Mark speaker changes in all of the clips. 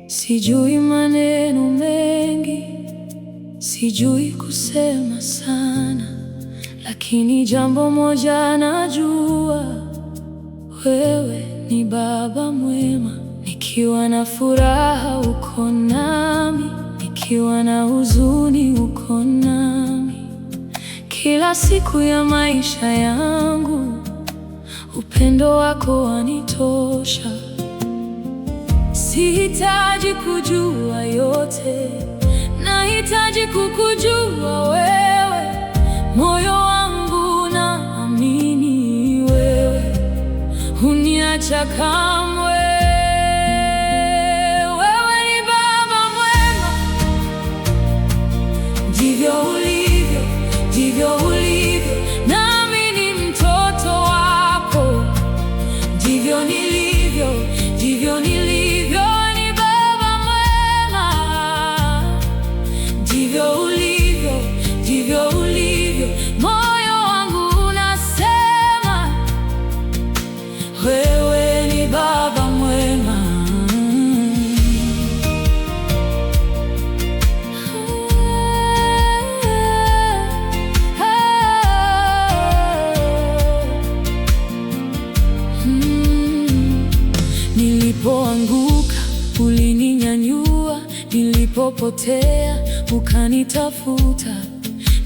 Speaker 1: Sijui maneno mengi, sijui kusema sana, lakini jambo moja najua, wewe ni Baba mwema. Nikiwa na furaha uko nami, nikiwa na huzuni uko nami. Kila siku ya maisha yangu upendo wako wanitosha. Sihitaji kujua yote, nahitaji kukujua wewe. Moyo wangu naamini wewe huniacha kamwe. Wewe ni Baba mwema, ndivyo ulivyo, ndivyo ulivyo, nami ni mtoto wako. Ndivyo nilivyo, ndivyo nilivyo. Moyo wangu unasema wewe ni Baba mwema. Nilipoanguka ulininyanyua, nilipopotea ukanitafuta,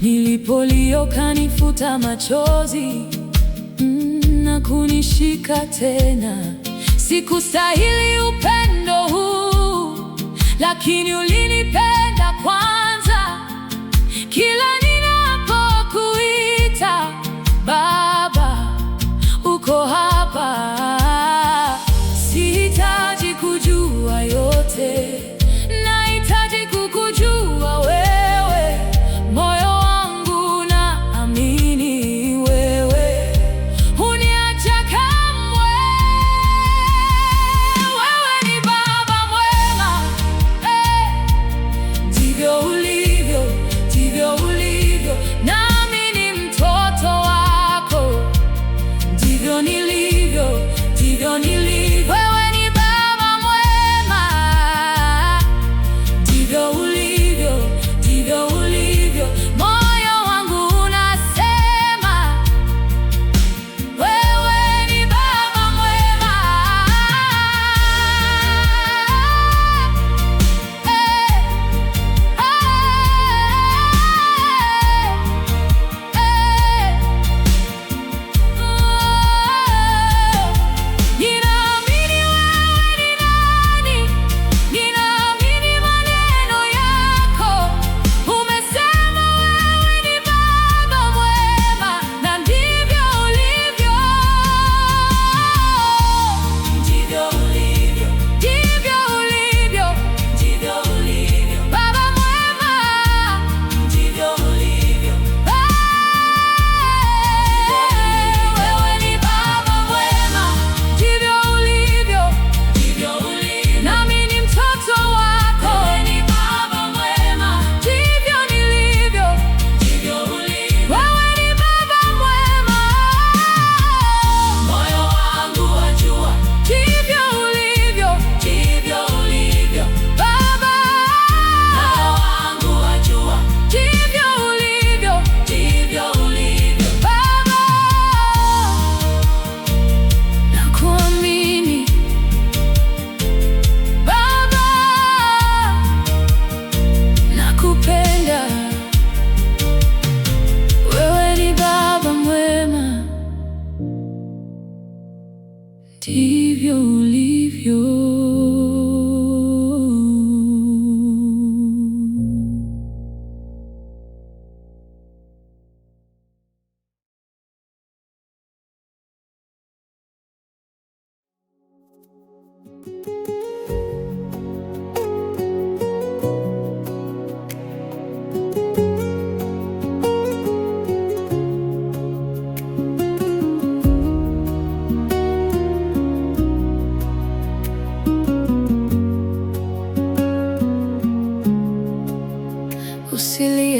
Speaker 1: nilipolia ukanifuta machozi na kunishika tena. Sikustahili upendo huu, lakini ulinipenda kwanza. Kila ninapokuita Baba, uko hapa. Sihitaji kujua yote, nahitaji kukujua wewe. Moyo wangu naamini wewe huniacha kamwe. Wewe ni Baba mwema, ndivyo ulivyo, ndivyo ulivyo, nami ni mtoto wako. Ndivyo nilivyo, ndivyo nilivyo. Wewe ni Baba mwema,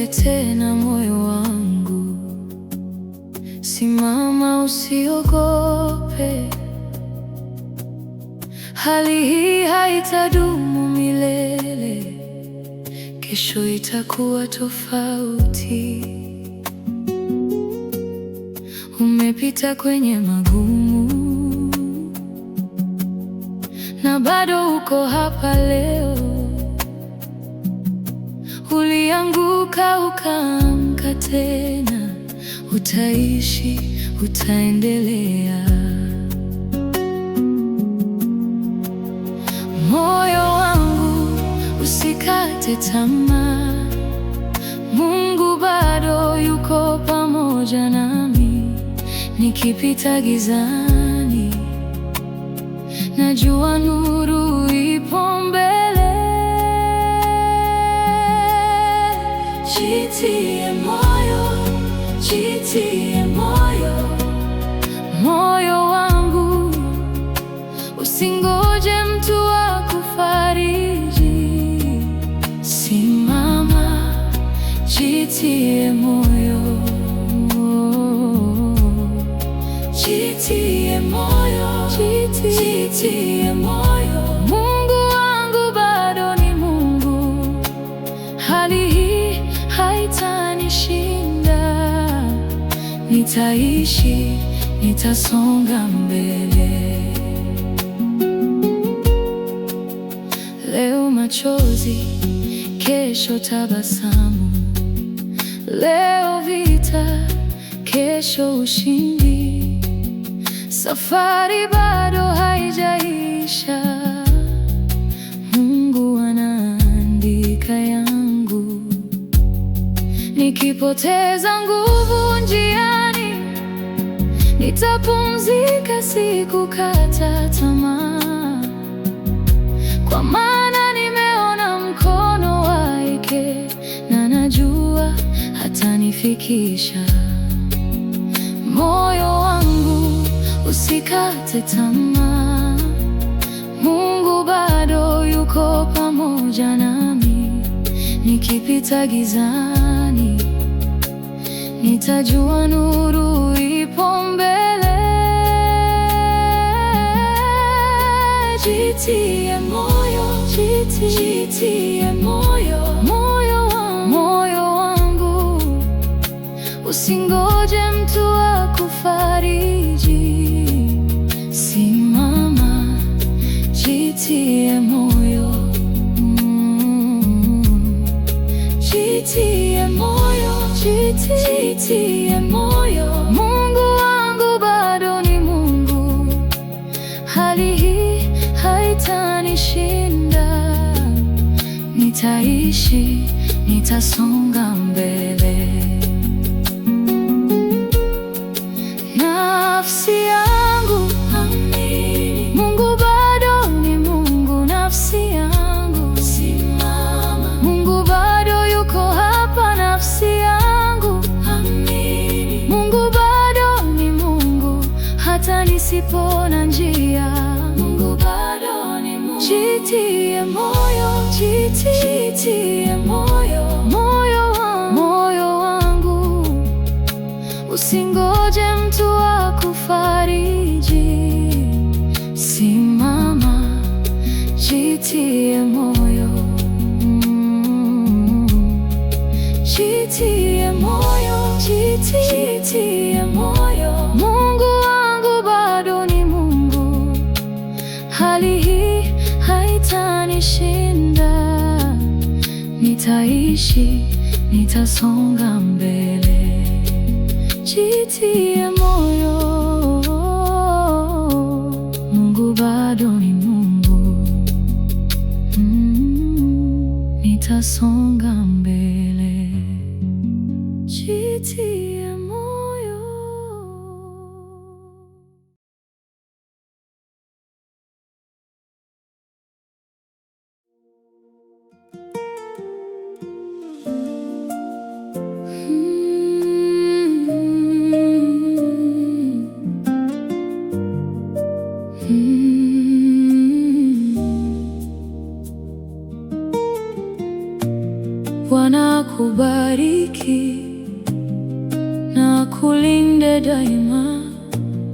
Speaker 1: Usilie tena moyo wangu, simama usiogope. Hali hii haitadumu milele, kesho itakuwa tofauti. Umepita kwenye magumu na bado uko hapa leo. Ulianguka ukaamka tena, utaishi, utaendelea. Moyo wangu usikate tamaa, Mungu bado yuko pamoja nami. Nikipita gizani, najua nuru ipo mbele. Jitie moyo, jitie moyo, moyo wangu, usingoje mtu akufariji. Simama, jitie moyo, jitie moyo, jitie moyo. Mungu wangu bado ni Mungu, hali hii haitanishinda. Nitaishi, nitasonga mbele. Leo machozi, kesho tabasamu. Leo vita, kesho ushindi. Safari bado haijaisha, Mungu anaandika yangu. Nikipoteza nguvu njiani, nitapumzika, sikukata tamaa, kwa maana nimeona mkono wake na najua hatanifikisha. Moyo wangu usikate tamaa, Mungu bado yuko pamoja nami. Nikipita gizani, nitajua nuru ipo mbele. Jitie moyo, jitie moyo, moyo wangu, usingoje mtu akufariji. Simama, jitie moyo, jitie moyo, jitie moyo. Mungu wangu bado ni Mungu, hali hii haitanishinda. Nitaishi, nitasonga mbele. Nafsi yangu amini, Mungu bado ni Mungu. Nafsi yangu simama, Mungu bado yuko hapa. Nafsi yangu amini, Mungu bado ni Mungu, hata nisipona njia, Mungu bado ni Mungu. Jitie moyo, jitie moyo, moyo wangu, usingoje mtu akufariji. Simama, jitie moyo, jitie moyo, jitie moyo. Mungu wangu bado ni Mungu, hali hii haitanishinda. Nitaishi, nitasonga mbele. Jitie moyo, Mungu bado ni Mungu. Nitasonga mbele. Jitie moyo. akubariki na akulinde daima,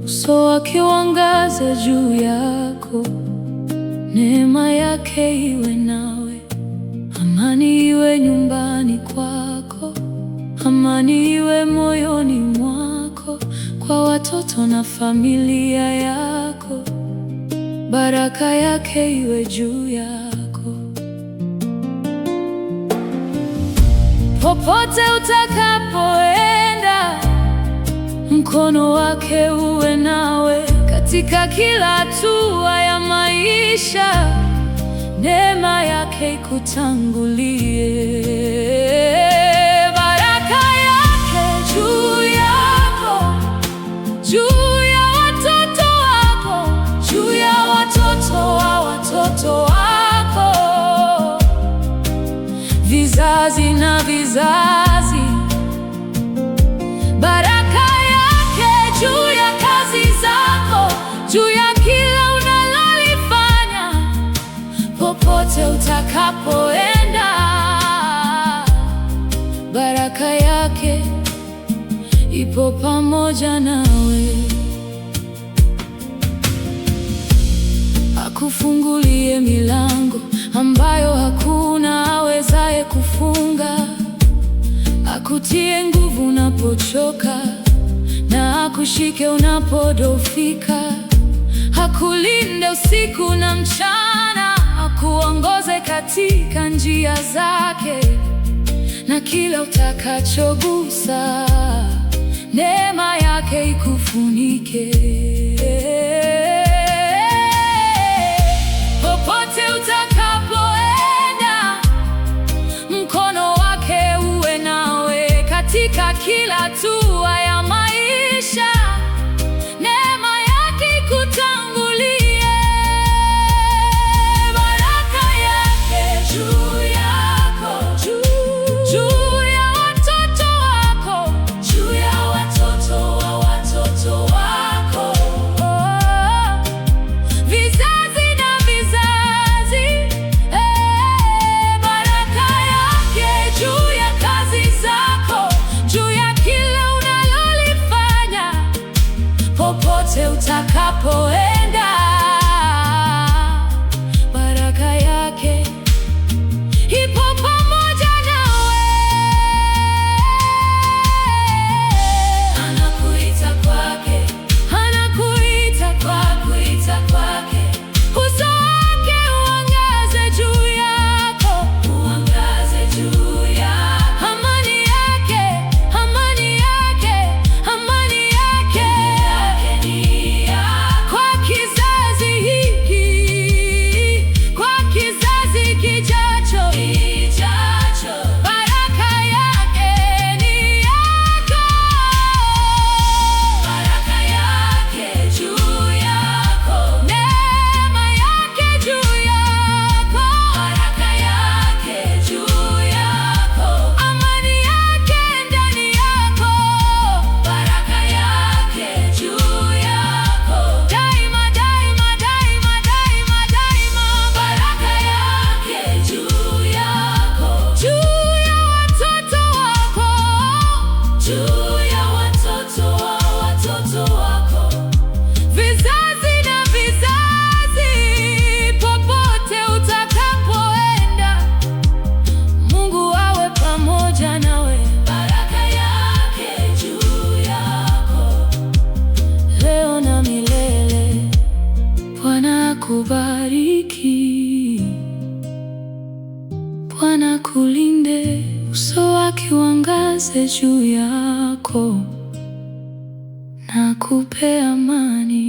Speaker 1: uso wake uangaze juu yako, neema yake iwe nawe, amani iwe nyumbani kwako, amani iwe moyoni mwako, kwa watoto na familia yako, baraka yake iwe juu yako. Popote utakapoenda, mkono wake uwe nawe, katika kila hatua ya maisha, neema yake ikutangulie. Baraka yake juu yako, juu ya watoto wako, juu ya watoto wa watoto wako, vizazi na vizazi. Baraka yake juu ya kazi zako, juu ya kila unalolifanya, popote utakapoenda, baraka yake ipo pamoja nawe. Akufungulie milango ambayo hakuna awezaye kufunga, akutie nguvu unapochoka na akushike unapodhoofika, akulinde usiku na mchana, akuongoze katika njia zake, na kila utakachogusa, neema yake ikufunike. Popote utakapoenda, mkono wake uwe nawe, katika kila hatua ya maisha, neema yake ikutangulie. Baraka yake juu yako, juu ya watoto wako, juu ya watoto wa watoto wako, vizazi na vizazi. Baraka yake juu ya kazi zako, juu ya kila unalolifanya, popote utakapoenda, baraka yake ipo pamoja nawe. Anakuita kwake, anakuita kwa kuita kwake, uso wake uangaze juu yako, uangaze juu yako, amani yake, amani yake, amani yake ni yako, kwa kizazi hiki, kwa kizazi kijacho, baraka yake ni yako. Baraka yake juu yako, neema yake juu yako, baraka yake juu yako, amani yake ndani yako, baraka yake juu yako, daima daima daima daima daima, baraka yake juu yako, juu ya watoto wako, juu ya watoto wa watoto wako, vizazi na vizazi. Popote utakapoenda, Mungu awe pamoja nawe, baraka yake juu yako, leo na milele. Bwana akubariki, Bwana akulinde, uso wake uangaze juu yako, na akupe amani.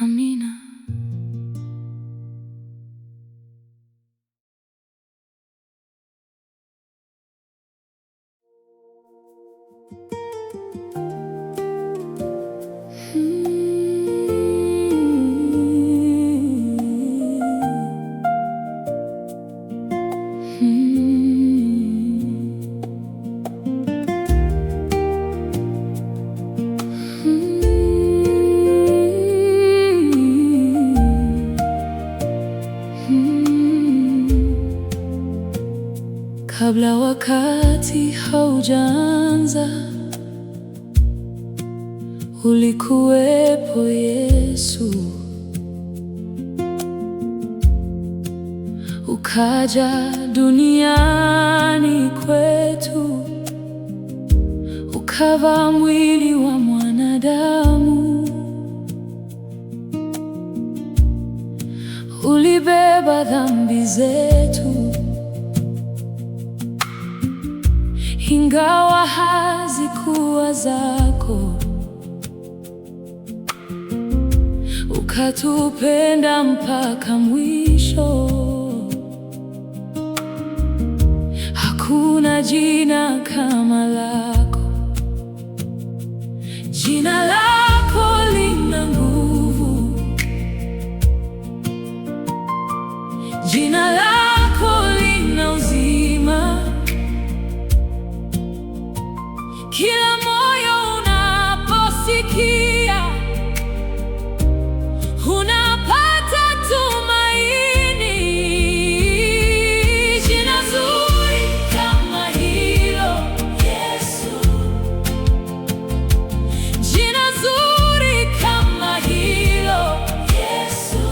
Speaker 1: Amina. kabla wakati haujaanza. Ulikuwepo Yesu, ukaja duniani kwetu, ukavaa mwili wa mwanadamu. Ulibeba dhambi zetu, ingawa hazikuwa zako. Ukatupenda mpaka mwisho. Hakuna jina kama lako. Jina lako lina nguvu. Jina lako lina uzima. Kila moyo unaposikia unapata tumaini. Jina zuri kama hilo, Yesu. Jina zuri kama hilo, Yesu.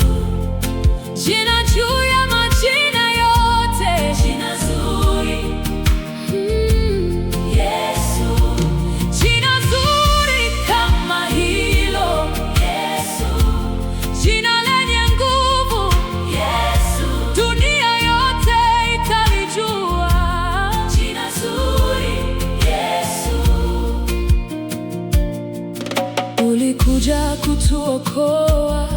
Speaker 1: Jina juu ya majina yote. Jina zuri, Yesu. Jina zuri kama hilo, Yesu. Jina lenye nguvu, Yesu. Dunia yote italijua. Jina zuri, Yesu. Ulikuja kutuokoa,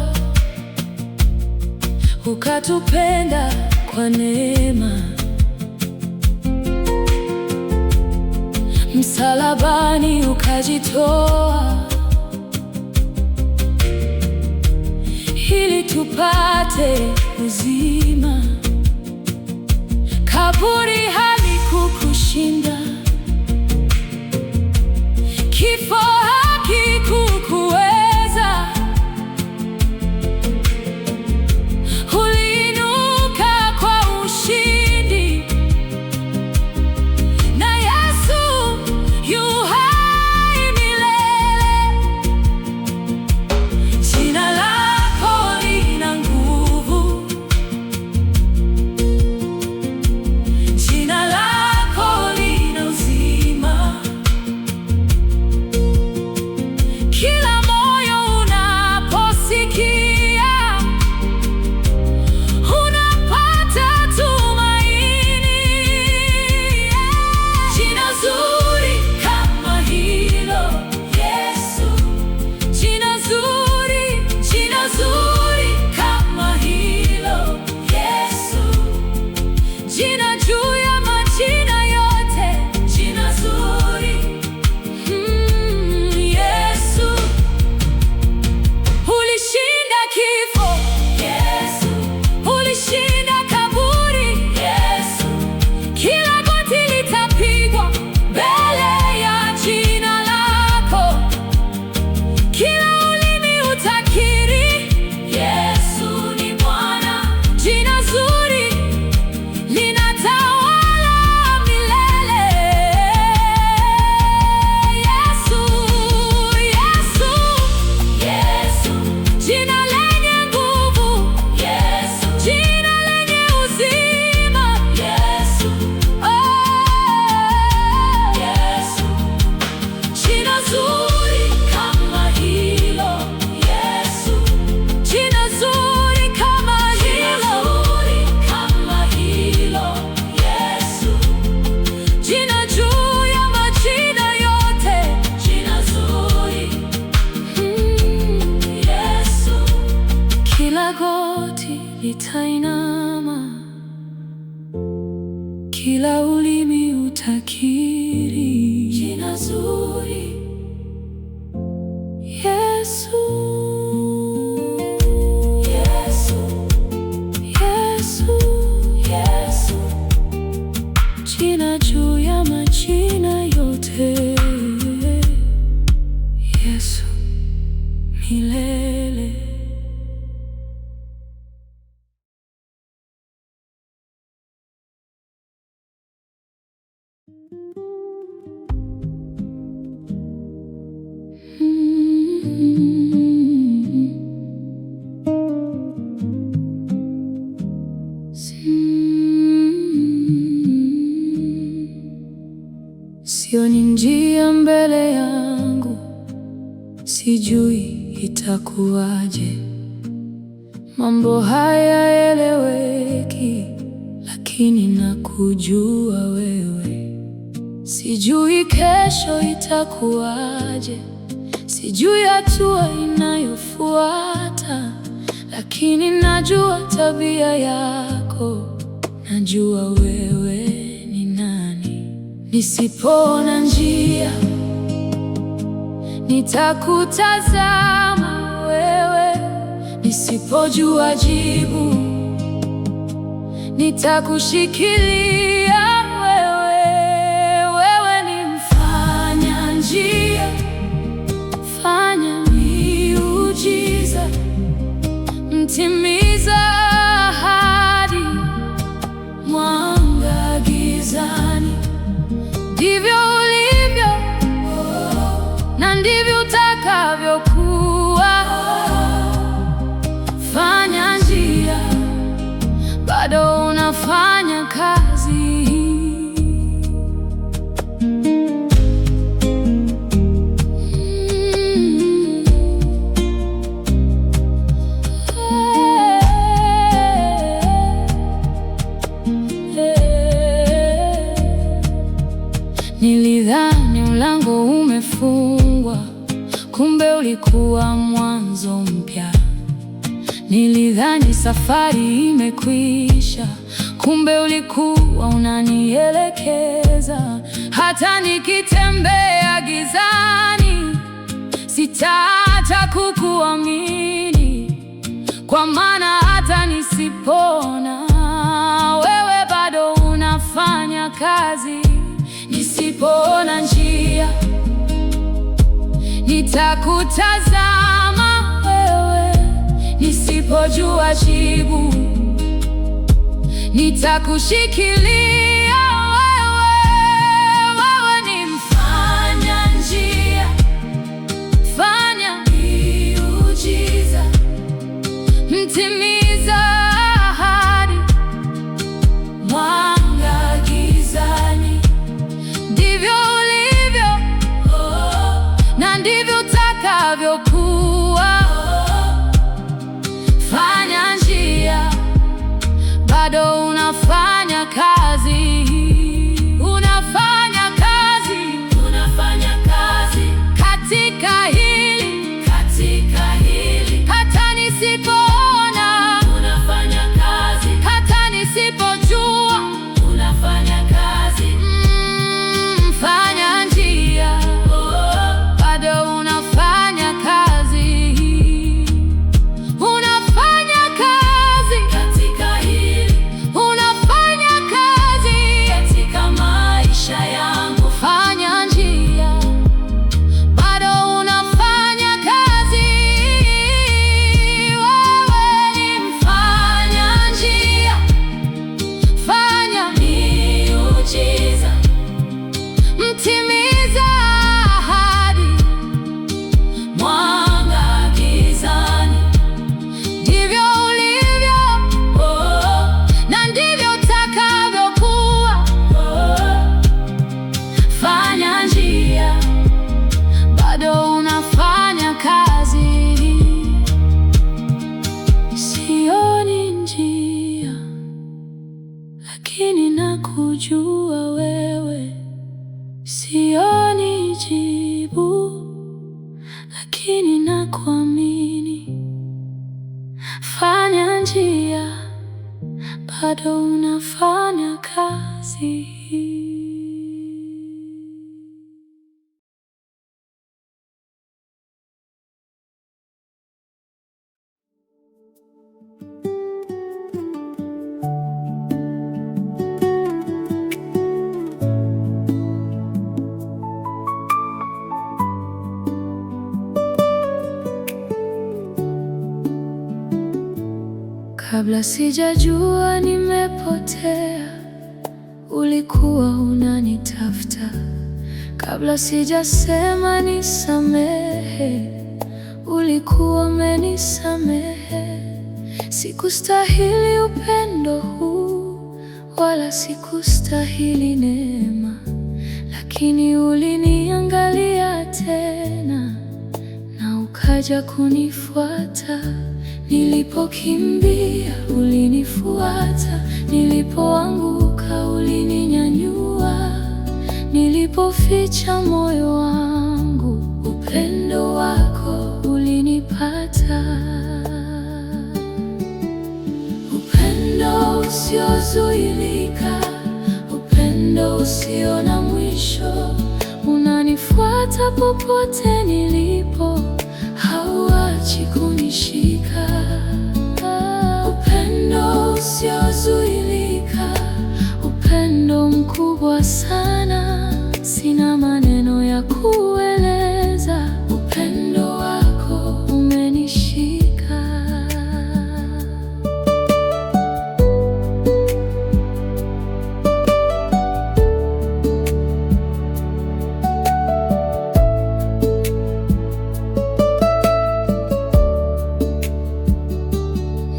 Speaker 1: ukatupenda kwa neema. Msalabani ukajitoa ili tupate uzima. Kaburi halikukushinda, kifo hakikukuweza. Uliinuka kwa ushindi, na Yesu yu hai milele. Jina lako lina nguvu. Jina lako lina uzima. Kila moyo unaposikia unapata tumaini. Jina zuri kama hilo, Yesu. Jina zuri, jina zuri kama hilo, Yesu. Jina juu ya majina yote. Jina zuri, Yesu. Ulishinda kifo, Yesu. Ulishinda kaburi, Yesu. Kila goti litapigwa mbele ya jina lako. Kila ulimi utakiri Yesu ni Bwana. Jina zuri linatawala milele. Yesu, Yesu, Yesu. Jina lenye nguvu, Yesu. Jina lenye uzima, Yesu. Oh, Yesu. Jina zuri kama hilo, Yesu. Jina zuri kama hilo, Yesu. Jina juu ya majina yote. Jina zuri, Yesu. Kila goti litainama, kila ulimi utakiri. Jina zuri, Yesu. Yesu, Yesu, Yesu. Jina juu ya majina yote. Yesu milele. sijui itakuwaje. Mambo hayaeleweki, lakini nakujua wewe. Sijui kesho itakuwaje, sijui hatua inayofuata, lakini najua tabia yako, najua wewe ni nani. Nisipoona njia, nitakutazama wewe. Nisipojua jibu, nitakushikilia wewe. Wewe ni mfanya njia, fanya miujiza, mtimiza ahadi, mwanga gizani. Ndivyo ulivyo na ndivyo utakavyokuwa. Fanya njia, bado unafanya kazi. Nilidhani mlango umefungwa, kumbe ulikuwa mwanzo mpya. Nilidhani safari imekwisha, kumbe ulikuwa unanielekeza. Hata nikitembea gizani, sitaacha kukuamini, kwa maana hata nisipona, wewe bado unafanya kazi. Nisipoona njia, nitakutazama wewe. Nisipojua jibu, nitakushikilia wewe. Wewe ni mfanya njia, fanya miujiza, mtimiza ahadi, mwanga gizani. Ndivyo ulivyo na ndivyo utakavyokuwa. Fanya njia, bado unafanya kazi. Unafanya kazi, unafanya kazi katika hili, hata nisipoona. Unafanya kazi hata nisipojua. Unafanya kazi. Fanya njia, bado unafanya kazi. Unafanya kazi katika hili, unafanya kazi katika maisha yangu. Fanya njia, bado unafanya kazi. Wewe ni mfanya njia, fanya miujiza, mtimiza ahadi, mwanga gizani. Ndivyo ulivyo na ndivyo utakavyokuwa. Fanya njia, bado unafanya kazi. Sioni njia, lakini nakujua wewe. Sioni jibu, lakini nakuamini. Fanya njia, bado unafanya kazi. Kabla sijajua nimepotea, ulikuwa unanitafuta. Kabla sijasema nisamehe, ulikuwa umenisamehe. Sikustahili upendo huu, wala sikustahili neema, lakini uliniangalia tena na ukaja kunifuata. Nilipokimbia ulinifuata, nilipoanguka ulininyanyua, nilipoficha moyo wangu upendo wako ulinipata. Upendo usiozuilika, upendo usio na mwisho, unanifuata popote nilipo, hauachi kunishika. Upendo usiozuilika, upendo mkubwa sana, sina maneno ya kueleza, upendo wako umenishika.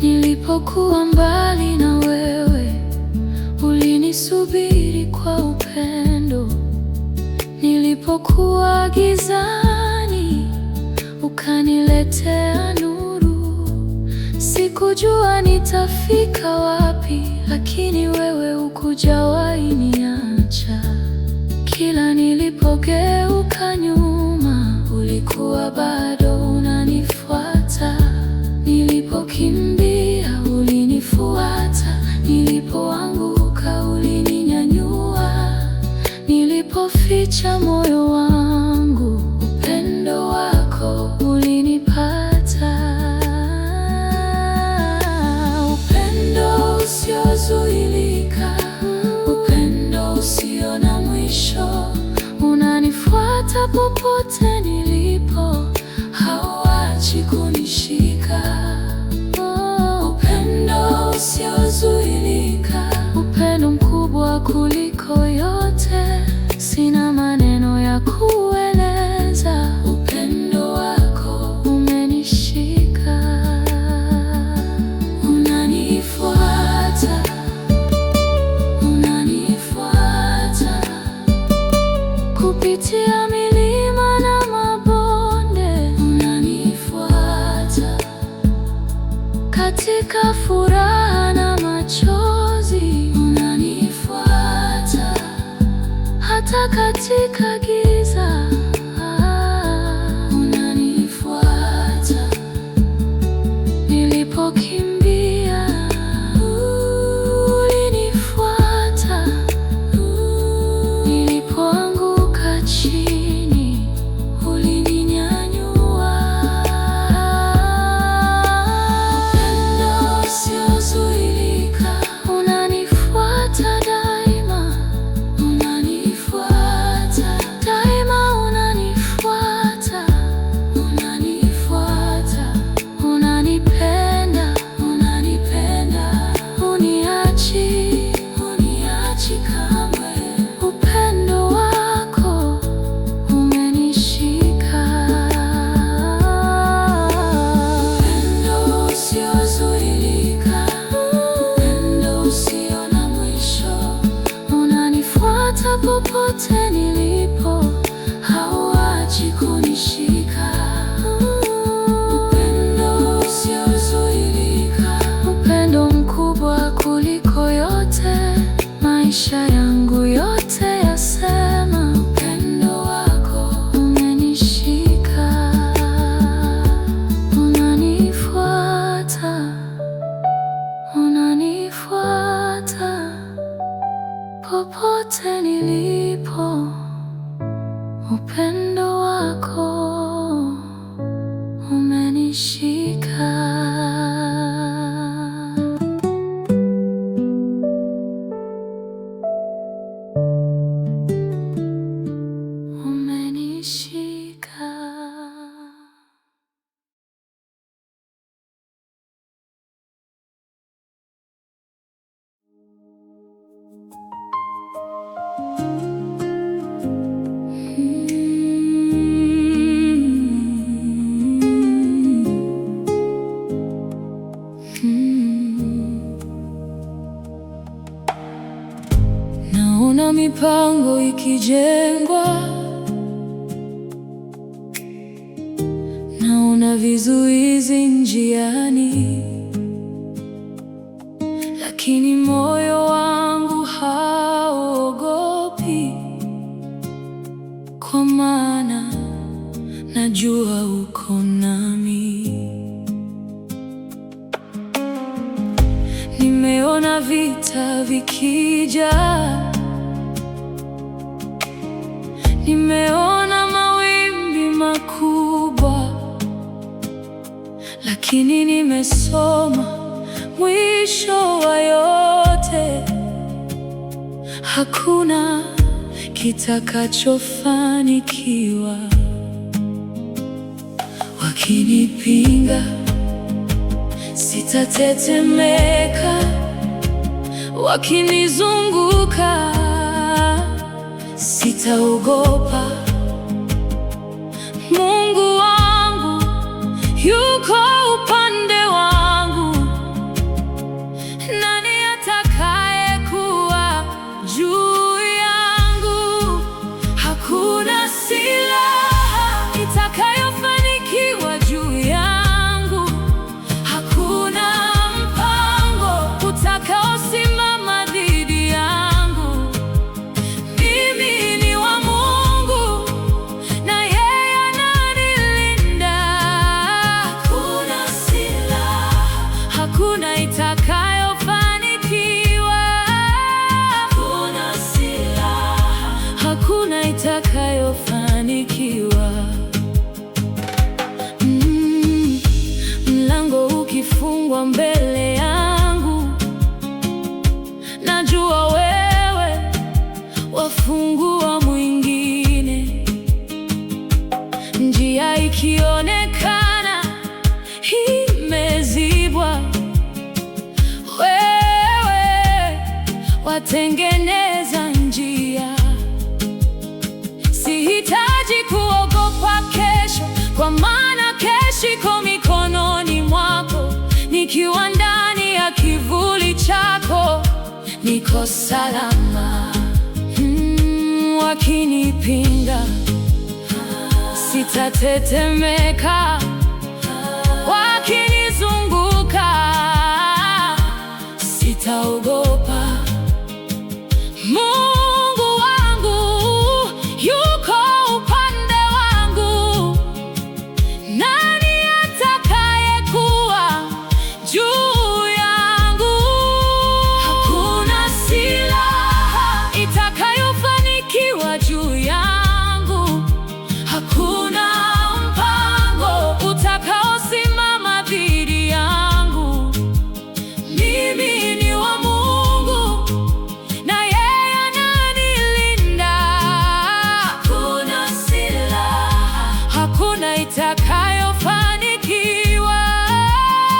Speaker 1: Nilipokuwa mbali na wewe, ulinisubiri kwa upendo. Nilipokuwa gizani, ukaniletea nuru. Sikujua nitafika wapi, lakini wewe hukujawahi niacha. Kila nilipogeuka nyuma, ulikuwa bado unanifuata. Nilipokimbia ulinifuata, nilipoanguka ulininyanyua, nilipoficha moyo wangu upendo wako ulinipata. Upendo usiozuilika, upendo usio na mwisho, unanifuata popote nilipo, hauachi kunishika. Upendo usiozuilika, upendo mkubwa kuliko yote, sina maneno ya kueleza, upendo wako umenishika. Unanifuata, unanifuata kupitia milima na mabonde, unanifuata katika furaha na machozi, unanifuata hata katika giza, unanifuata. Nilipokimbia ulinifuata, nilipoanguka chini ulininyanyua. Upendo usiozuilika, unanifuata daima, unanifuata daima, unanifuata, unanifuata, unanipenda, unanipenda, uniachi, uniachi kamwe. Upendo wako umenishika. Upendo usiozuilika, upendo usio na mwisho, unanifuata popote nilipo, hauachi kunishika. Upendo usiozuilika, upendo mkubwa kuliko yote, maisha yangu yote yasema, upendo wako umenishika. Unanifuata, unanifuata popote nilipo, upendo wako umenishika. Umenishika. Naona mipango ikijengwa, naona na vizuizi njiani, lakini moyo wangu hauogopi, kwa maana najua uko nami. Nimeona vita vikija, nimeona mawimbi makubwa, lakini nimesoma mwisho wa yote, hakuna kitakachofanikiwa. Wakinipinga sitatetemeka, wakinizunguka sitaogopa. Mungu wangu yuko upande wangu, nani atakayekuwa juu yangu? Hakuna silaha itakayofanikiwa juu yangu, hakuna mpango utakaosimama dhidi yangu. Mimi ni wa Mungu na yeye ananilinda. Hakuna silaha, hakuna itakayofanikiwa. Hakuna silaha, hakuna itakayofanikiwa. Mlango ukifungwa mbele yangu, najua wewe wafungua mwingine. Njia ikionekana imezibwa, wewe watengeneza njia. Sihitaji kuogopa kesho, kwa maana kesho iko mikononi mwako. Nikiwa ndani ya kivuli chako niko salama. Wakinipinga sitatetemeka, wakinizunguka sitaogopa. Mungu wangu yuko upande wangu, nani atakayekuwa juu yangu? Hakuna silaha itakayofanikiwa juu yangu, hakuna mpango utakaosimama dhidi yangu. Mimi ni wa Mungu na yeye ananilinda. Hakuna silaha, hakuna itakayofanikiwa.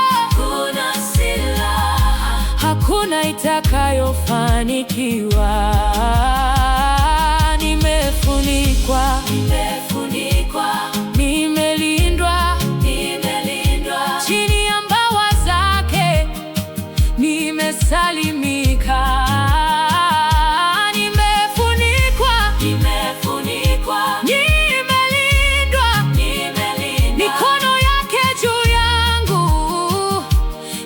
Speaker 1: Hakuna silaha, hakuna itakayofanikiwa. Nimefunikwa, nimelindwa chini ya mbawa zake, nimesalimika. Nimefunikwa, nimelindwa, mikono yake juu yangu,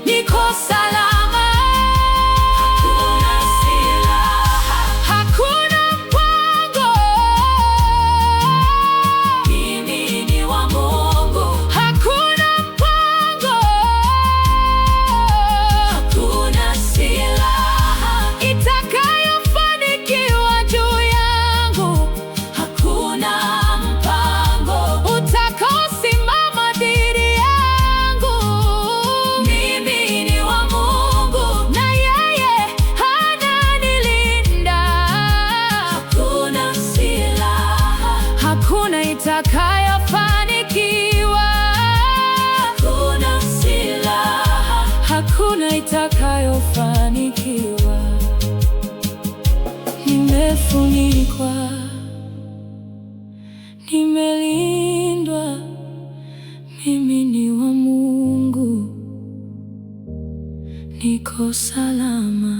Speaker 1: niko salama. Hakuna silaha, hakuna mpango. Mimi ni wa Mungu, hakuna mpango. Hakuna silaha itakayofanikiwa juu yangu, hakuna mpango utakaosimama dhidi yangu. Mimi ni wa Mungu na yeye ananilinda. Hakuna silaha, hakuna itakayofanikiwa. Hakuna silaha, hakuna itakayofanikiwa. Nimefunikwa, nimelindwa, mimi ni wa Mungu, niko salama.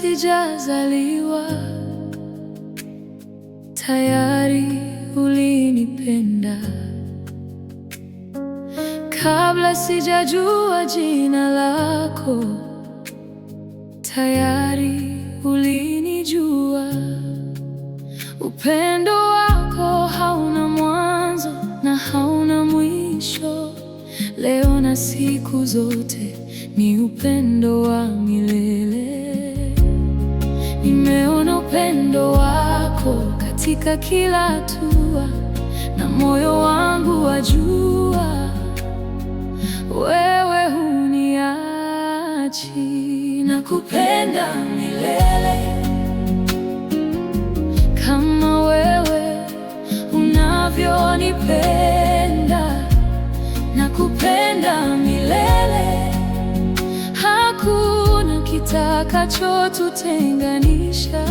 Speaker 1: sijazaliwa, tayari ulinipenda. Kabla sijajua jina lako, tayari ulinijua. Upendo wako hauna mwanzo na hauna mwisho. Leo na siku zote ni upendo wa milele. Nimeona upendo wako katika kila hatua, na moyo wangu wajua wewe huniachi. Nakupenda milele kama wewe unavyonipenda. Nakupenda milele, hakuna kitakachotutenganisha.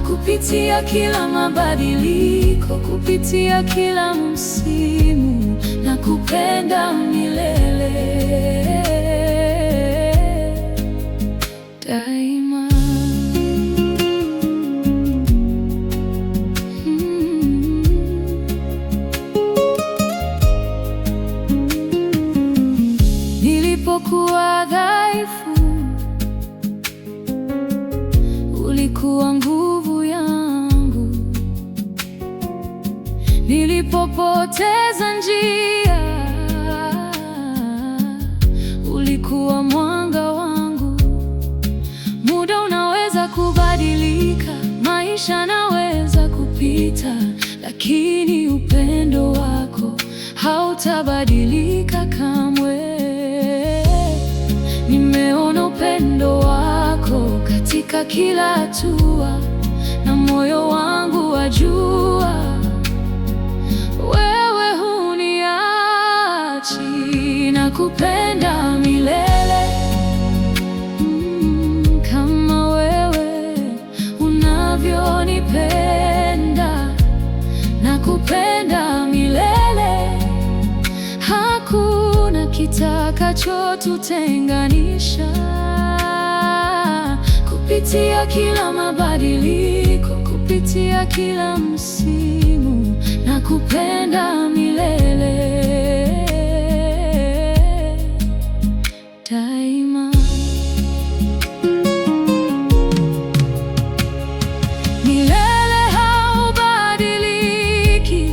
Speaker 1: Kupitia kila mabadiliko, kupitia kila msimu, nakupenda milele daima. Nilipokuwa dhaifu, ulikuwa nguvu yangu. Nilipopoteza njia, ulikuwa mwanga wangu. Muda unaweza kubadilika, maisha naweza kupita, lakini upendo wako hautabadilika kamwe. Nimeona upendo wako katika kila hatua, na moyo wangu wajua wewe huniachi. Nakupenda milele kama wewe unavyonipenda. Nakupenda milele, hakuna kitakachotutenganisha. Kupitia kila mabadiliko, kupitia kila msimu, nakupenda milele daima. Milele haubadiliki,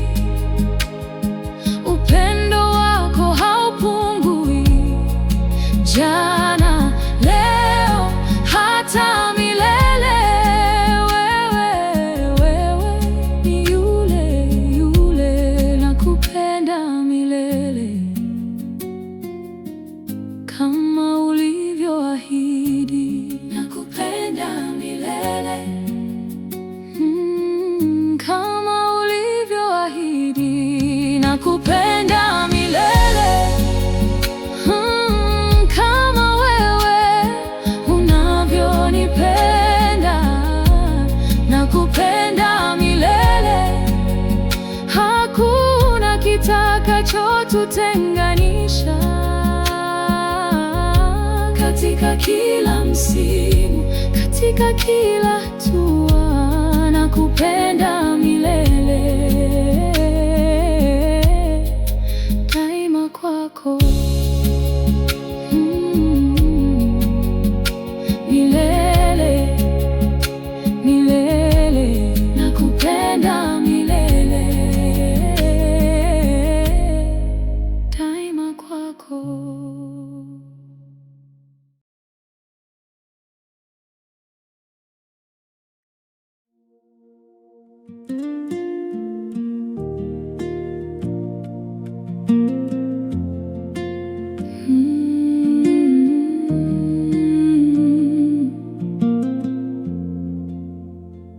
Speaker 1: upendo wako haupungui. Jana, leo, hata milele, wewe ni yule yule. Nakupenda milele kama ulivyoahidi. Nakupenda milele kama ulivyoahidi. Nakupenda milele kama wewe unavyonipenda. Nakupenda milele, hakuna kitakachotutenganisha. Katika kila msimu, katika kila hatua, nakupenda milele daima kwako. Milele, milele, nakupenda milele daima kwako.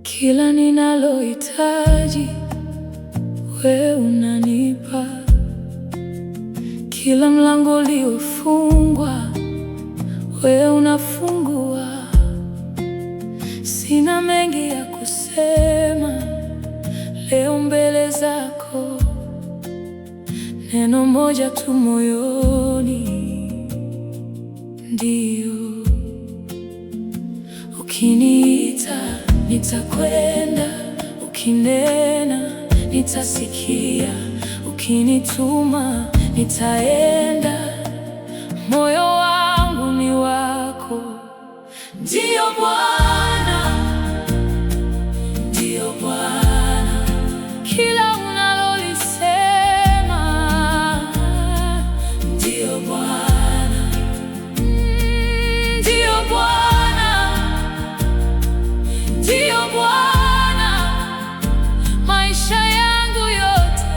Speaker 1: Kila ninalohitaji wewe unanipa. Kila mlango uliofungwa wewe unafungua. Sina mengi ya kusema leo mbele zako, neno moja tu moyoni, ndio Ukiniita nitakwenda, ukinena nitasikia, ukinituma nitaenda. Moyo wangu ni wako, ndiyo Bwana, ndiyo Bwana. Kila unalolisema, ndiyo Bwana, ndiyo Bwana, ndiyo Bwana. Maisha yangu yote,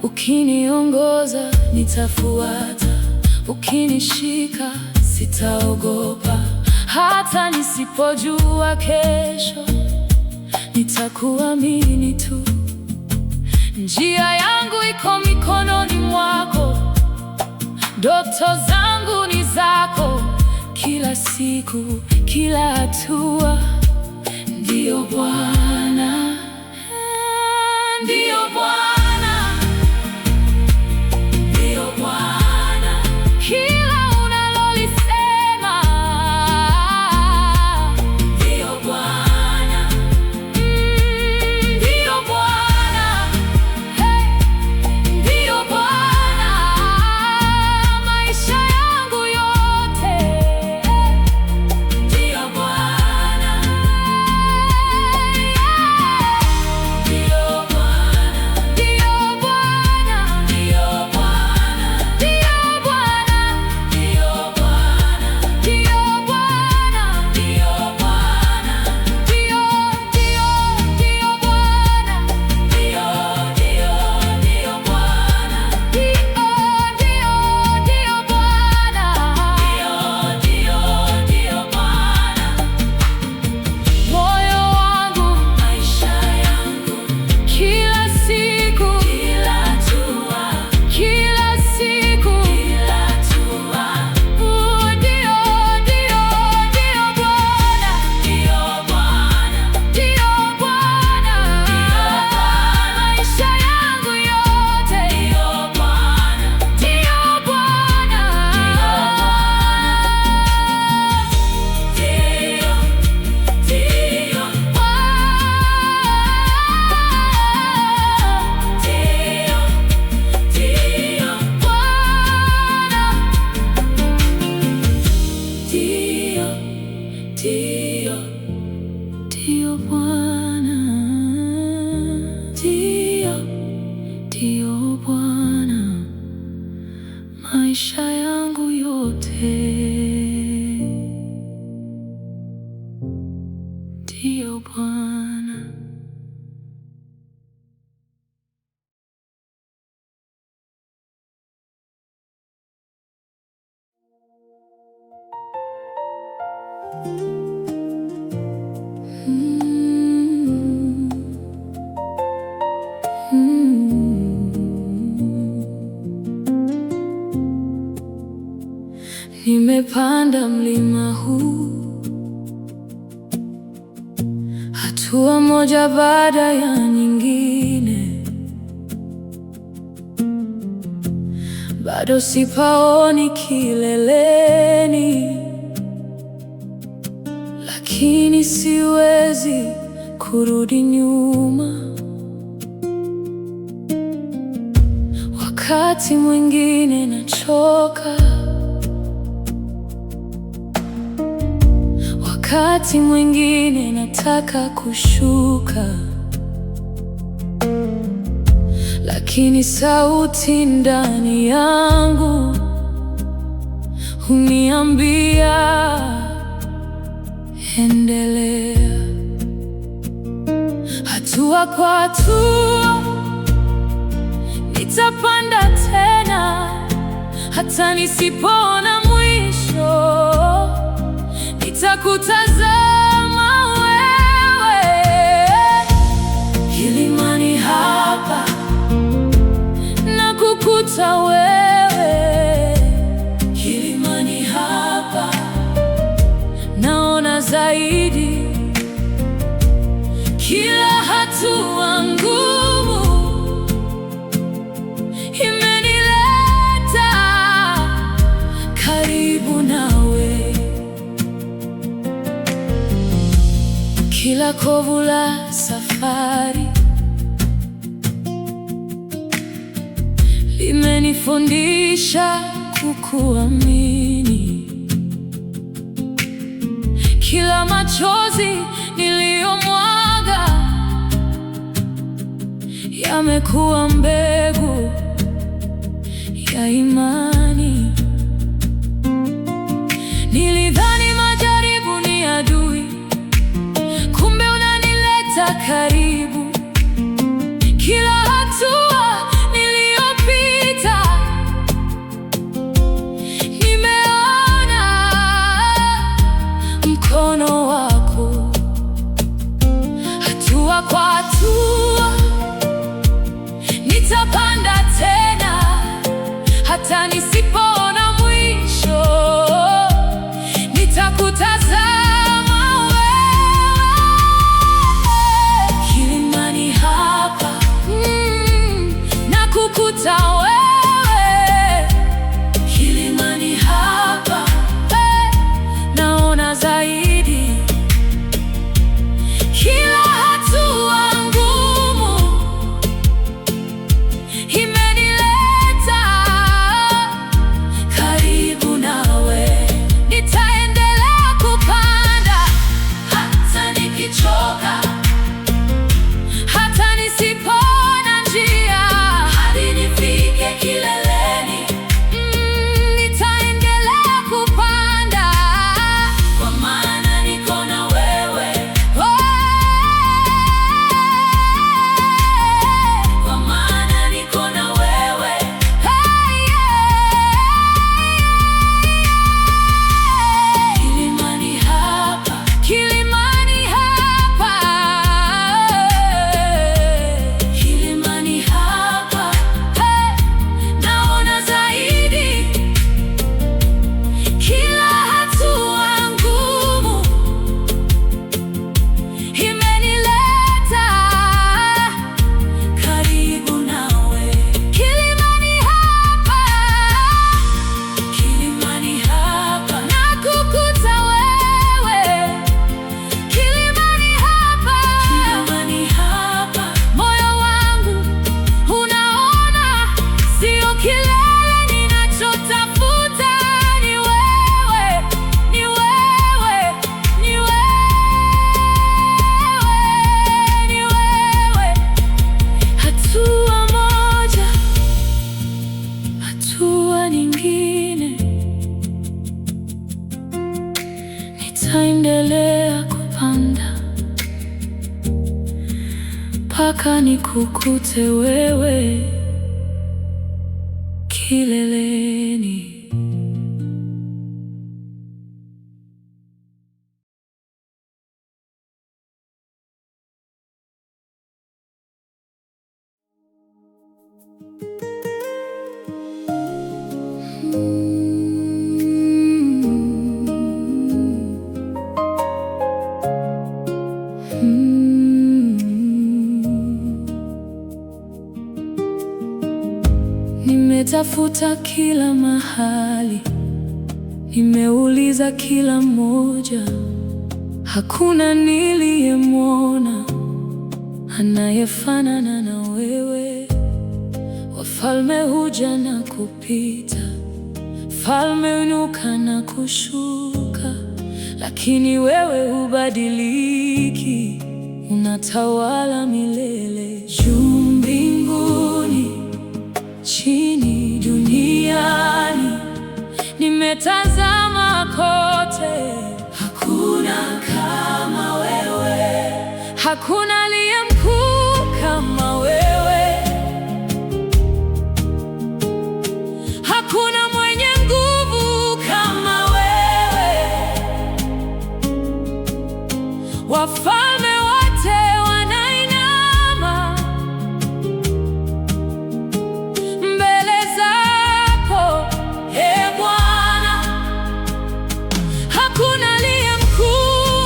Speaker 1: ukiniongoza nitafuata, ukinishika sitaogopa. Hata nisipojua kesho, nitakuamini tu. Njia yangu iko mikononi mwako, ndoto zangu ni zako. Kila siku, kila hatua, ndiyo Bwana, ndiyo Bwana, ndiyo Bwana. Kila unalolisema, ndiyo Bwana, ndiyo Bwana, ndiyo Bwana. Maisha yangu yote, ndiyo Bwana, ndiyo Bwana, ndiyo Bwana, ndiyo Bwana, ndiyo Bwana, ndiyo Bwana, ndiyo Bwana, ndiyo Bwana, ndiyo, ndiyo, ndiyo Bwana, ndiyo, ndiyo, ndiyo Bwana, ndiyo, ndiyo, ndiyo Bwana, ndiyo, ndiyo, ndiyo Bwana. Moyo wangu, maisha yangu, kila siku, kila hatua, kila siku, kila hatua. Ndiyo, ndiyo, ndiyo Bwana, ndiyo Bwana, ndiyo Bwana. Maisha yangu yote, ndiyo Bwana, ndiyo Bwana, ndiyo, ndiyo Bwana, ndiyo, ndiyo Bwana. Maisha yangu yote, ndiyo Bwana. Nimepanda mlima huu, hatua moja baada ya nyingine. Bado sipaoni kileleni, lakini siwezi kurudi nyuma. Wakati mwingine nachoka, wakati mwingine nataka kushuka, lakini sauti ndani yangu huniambia endelea. Hatua kwa hatua nitapanda tena, hata nisipoona mwisho. Nitakutazama wewe, kilimani hapa, na kukuta wewe, kilimani hapa, Kila hatua ngumu imenileta karibu nawe. Kila kovu la safari limenifundisha kukuamini. Kila machozi niliyomwaga yamekuwa mbegu ya imani. Nilidhani majaribu ni adui, kumbe unanileta karibu. Kila hatua niliyopita nimeona mkono wako. Hatua kwa hatua nitapanda tena, hata nisipoona mwisho. Nitakutazama wewe, kilimani hapa na kukuta wewe. Kilimani hapa naona zaidi. Kila hatua ngumu imenileta karibu nawe. Nitaendelea kupanda hata nikichoka, hata nisipoona njia, hadi nifike kileleni. Nitaendelea kupanda kwa maana niko na wewe. Kwa maana niko na wewe. Kilimani hapa, kilimani hapa, kilimani hapa naona zaidi. Kila hatua ngumu imenileta karibu nawe. Kilimani hapa, kilimani hapa nakukuta wewe. Kilimani hapa, kilimani hapa moyo wangu unaona sio kilele ninachotafuta. Ni wewe, ni wewe, ni wewe, ni wewe. Hatua moja, hatua nyingine, nitaendelea kupanda mpaka nikukute wewe kileleni. Nimetafuta kila mahali, nimeuliza kila mmoja, hakuna niliyemwona anayefanana na wewe. Wafalme huja na kupita, falme huinuka na kushuka, lakini wewe hubadiliki, unatawala milele. Juu mbinguni, chini duniani, nimetazama kote, hakuna kama wewe. Hakuna aliye mkuu kama wewe, hakuna mwenye nguvu kama wewe. Wafalme wote wanainama mbele zako, Bwana. Hakuna aliye mkuu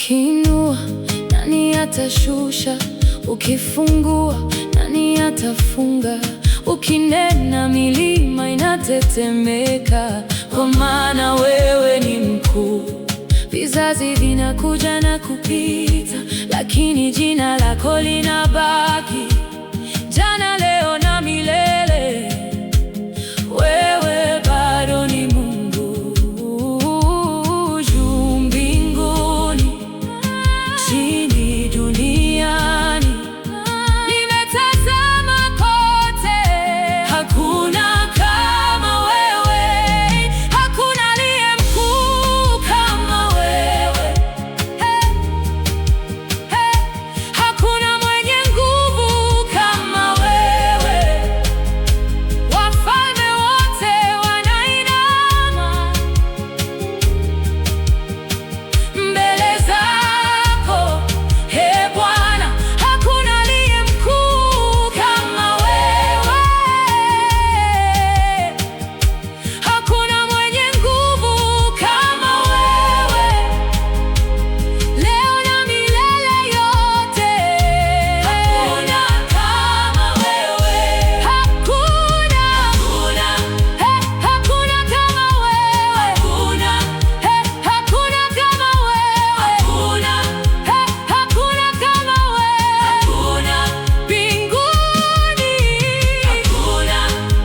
Speaker 1: Ukiinua, nani atashusha? Ukifungua, nani atafunga? Ukinena, milima inatetemeka, kwa maana wewe ni mkuu. Vizazi vinakuja na kupita, lakini jina lako linabaki, jana, leo na milele. Wewe bado ni Mungu, juu mbinguni, chini duniani. Nimetazama kote, hakuna kama wewe, hakuna aliye mkuu kama wewe. Hakuna mwenye nguvu kama wewe. Wafalme wote wanainama mbele zako, Bwana. Hakuna aliye mkuu kama wewe. Hakuna mwenye nguvu kama wewe. Leo na milele yote, hakuna kama wewe. Hakuna, hakuna kama wewe. Hakuna kama wewe. Hakuna kama wewe. Mbinguni,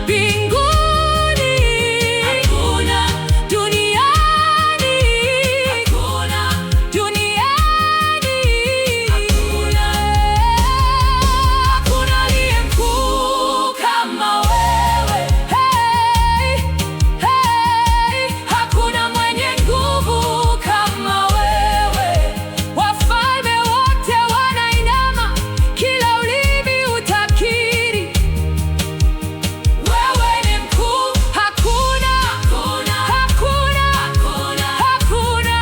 Speaker 1: mbinguni, duniani, hakuna aliye mkuu kama wewe. Hakuna mwenye nguvu kama wewe. Wafalme wote wanainama, kila ulimi utakiri wewe ni mkuu. Hakuna, hakuna, hakuna, hakuna,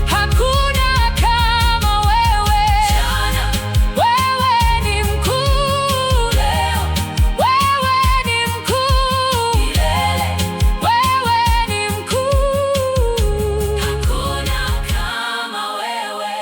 Speaker 1: hakuna kama wewe. Wewe ni mkuu leo, wewe ni mkuu milele, wewe ni mkuu. Hakuna kama wewe.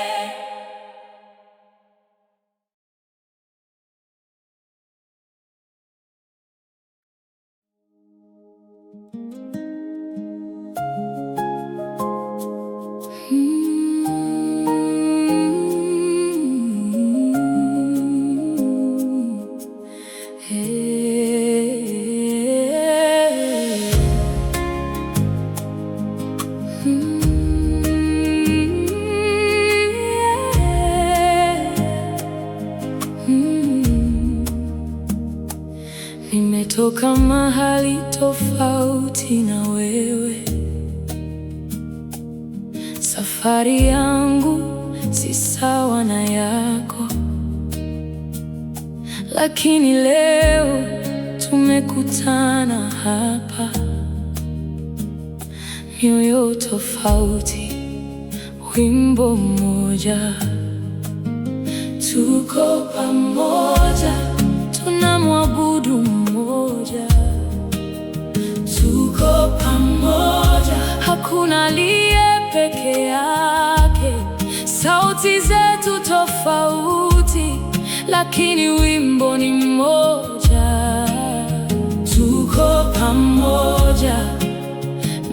Speaker 1: Nimetoka mahali tofauti na wewe. Safari yangu si sawa na yako, lakini leo tumekutana hapa, mioyo tofauti, wimbo mmoja. Tuko pamoja, tunamwabudu mmoja. Tuko pamoja, hakuna aliye peke yake. Sauti zetu tofauti, lakini wimbo ni mmoja. Tuko pamoja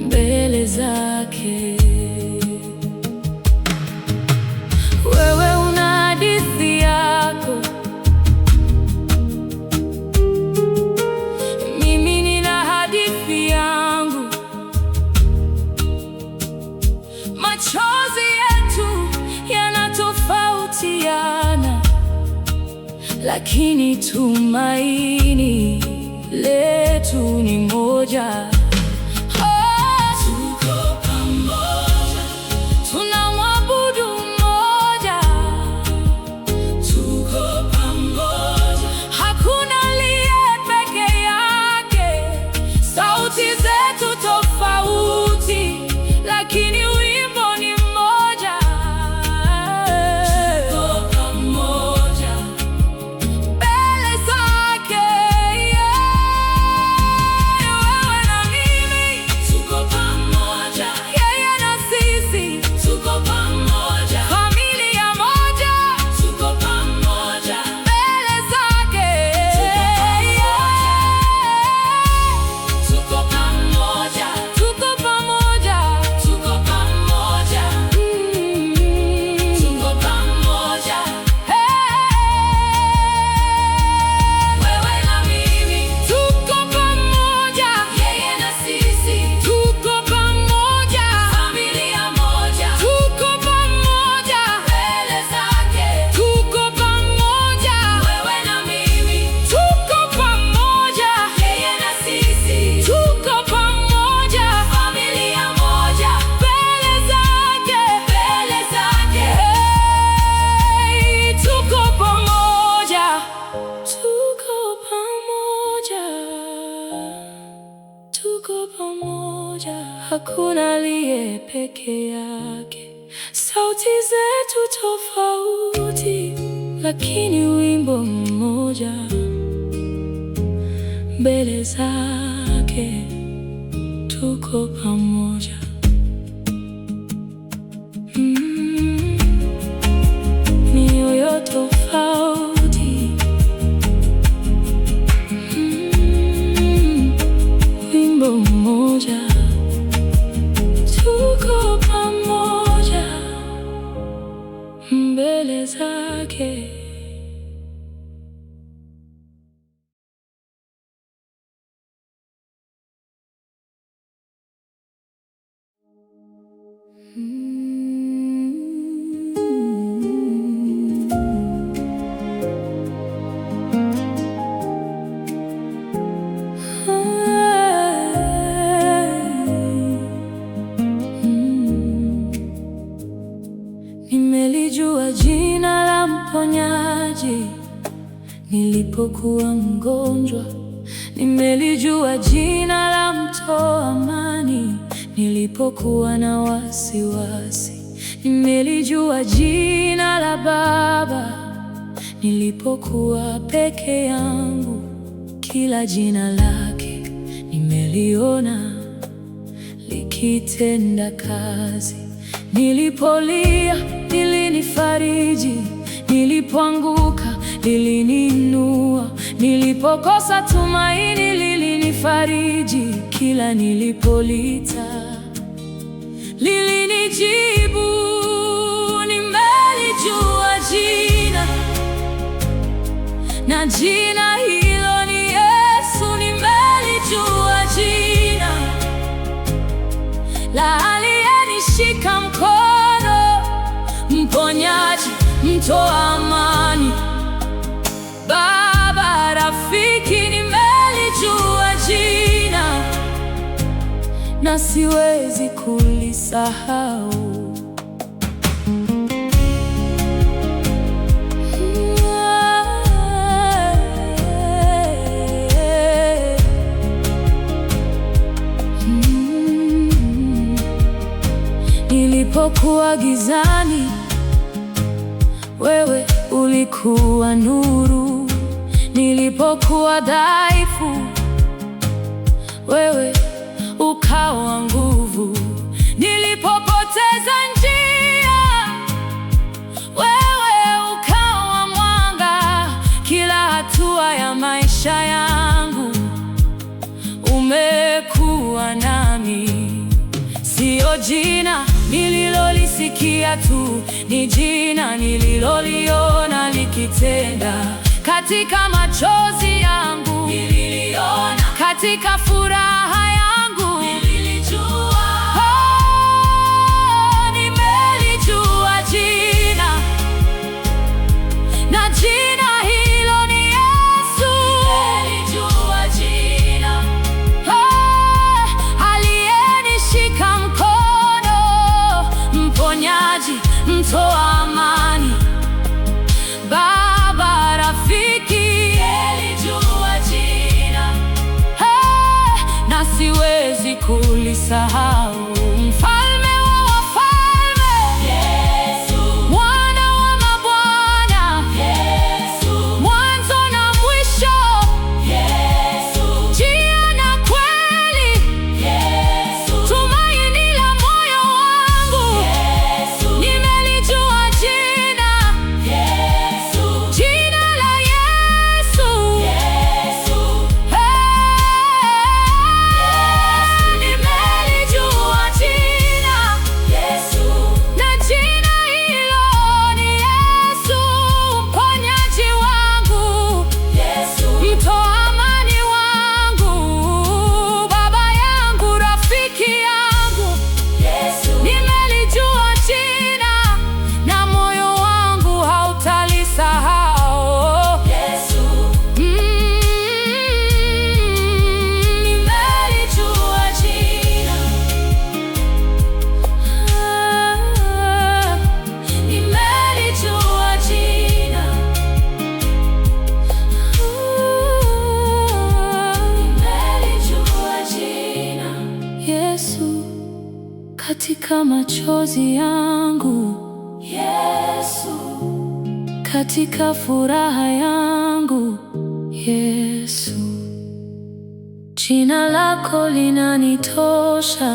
Speaker 1: mbele zake. Wewe una hadithi yako, mimi nina hadithi yangu. Machozi yetu yanatofautiana, lakini tumaini letu ni moja. Tuko pamoja, tunamwabudu mmoja. Tuko pamoja, hakuna aliye peke yake. Sauti zetu tofauti, lakini wimbo ni mmoja. Tuko pamoja mbele zake, wewe na pamoja, hakuna aliye peke yake. Sauti zetu tofauti, lakini wimbo mmoja. Mbele zake tuko pamoja. Mioyo tofauti, wimbo mmoja. Tuko pamoja mbele zake. Nimelijua jina la mponyaji nilipokuwa mgonjwa. Nimelijua jina la mtoa amani nilipokuwa na wasiwasi. Nimelijua jina la Baba nilipokuwa peke yangu. Kila jina lake nimeliona likitenda kazi. Nilipolia lilinifariji, nilipoanguka liliniinua, nilipokosa tumaini lilinifariji. Kila nilipolita lilinijibu. Nimelijua jina, na jina hilo ni Yesu. Nimelijua jina la aliyenishika mkono, mponyaji, mtoa amani, Baba, rafiki. Nimelijua jina na siwezi kulisahau. Nilipokuwa gizani, wewe ulikuwa nuru. Nilipokuwa dhaifu, wewe ukawa nguvu. Nilipopoteza njia, wewe ukawa mwanga. Kila hatua ya maisha yangu umekuwa nami. Sio jina nililolisikia tu, ni jina nililoliona likitenda. Katika machozi yangu nililiona, katika furaha yangu nililijua. Nimelijua jina, na jina hilo ni Yesu. Nimelijua jina, aliyenishika mkono, mponyaji, mtoa amani, Baba, rafiki. Nimelijua jina, na siwezi kulisahau. Mfalme wa wafalme, Yesu. Bwana wa mabwana, Yesu. Mwanzo na mwisho, Yesu. Njia na kweli, Yesu. Tumaini la moyo wangu, Yesu. Nimelijua jina, Yesu. Jina la Yesu, Yesu. Nimelijua jina. katika machozi yangu, Yesu, katika furaha yangu, Yesu, jina lako linanitosha.